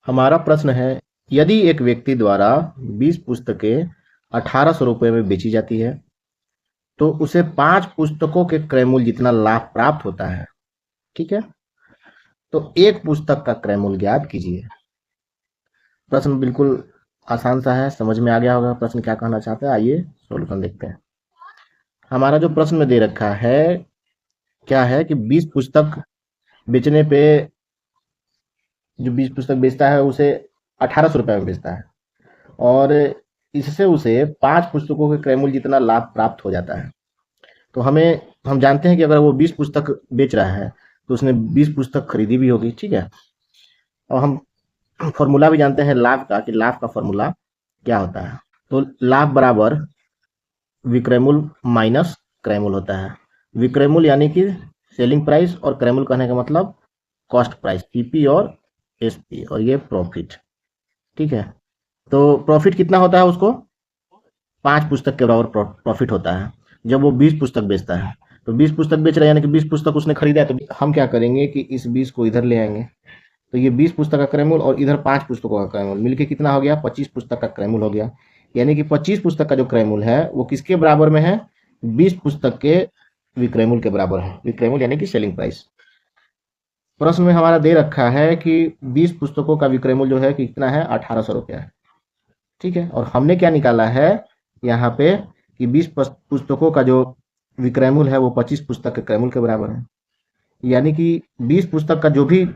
हमारा प्रश्न है, यदि एक व्यक्ति द्वारा 20 पुस्तकें 1800 रुपये में बेची जाती है तो उसे 5 पुस्तकों के क्रय मूल्य जितना लाभ प्राप्त होता है। ठीक है, तो एक पुस्तक का क्रय मूल्य ज्ञात कीजिए। प्रश्न बिल्कुल आसान सा है, समझ में आ गया होगा प्रश्न क्या कहना चाहता है। आइए सोल्यूशन देखते हैं। हमारा जो प्रश्न में दे रखा है क्या है कि 20 पुस्तक बेचने पे जो 20 पुस्तक बेचता है उसे 1800 रुपये में बेचता है और इससे उसे 5 पुस्तकों के क्रय मूल्य जितना लाभ प्राप्त हो जाता है। तो हम जानते हैं कि अगर वो 20 पुस्तक बेच रहा है तो उसने 20 पुस्तक खरीदी भी होगी। ठीक है, और हम फॉर्मूला भी जानते हैं लाभ का, कि लाभ का फॉर्मूला क्या होता है। तो लाभ बराबर विक्रय मूल्य माइनस क्रय मूल्य होता है। विक्रय मूल्य यानी कि सेलिंग प्राइस और क्रय मूल्य कहने का मतलब कॉस्ट प्राइस, पीपी और एसपी, और ये प्रॉफिट। ठीक है, तो प्रॉफिट कितना होता है उसको? 5 पुस्तक के बराबर प्रॉफिट होता है जब वो 20 पुस्तक बेचता है। तो 20 पुस्तक बेच रहा है यानी कि 20 पुस्तक उसने खरीदा है, तो हम क्या करेंगे कि इस 20 को इधर ले आएंगे। तो ये 20 पुस्तक का क्रय मूल्य और इधर 5 पुस्तकों का क्रय मूल्य मिलके कितना हो गया? 25 पुस्तक का क्रय मूल्य हो गया। यानी कि 25 पुस्तक का जो क्रय मूल्य है वो किसके बराबर में है? 20 पुस्तक के विक्रय मूल्य के बराबर है। विक्रय मूल्य यानी कि सेलिंग प्राइस। प्रश्न में हमारा दे रखा है कि 20 पुस्तकों का विक्रय मूल्य जो है कि कितना है? 1800 रुपया है। ठीक है, और हमने क्या निकाला है यहाँ पे कि 20 पुस्तकों का जो विक्रय मूल्य है वो 25 पुस्तक के क्रय मूल्य के बराबर है। यानी कि 20 पुस्तक का जो भी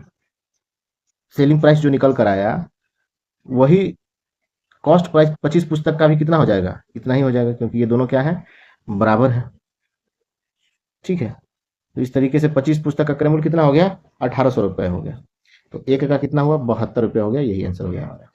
सेलिंग प्राइस जो निकल कर आया वही कॉस्ट प्राइस 25 पुस्तक का भी कितना हो जाएगा? इतना ही हो जाएगा, क्योंकि ये दोनों क्या है? बराबर है। ठीक है, तो इस तरीके से 25 पुस्तक का क्रय मूल्य कितना हो गया? 1800 रुपये हो गया। तो एक का कितना हुआ? 72 रुपये हो गया। यही आंसर हो गया हमारा।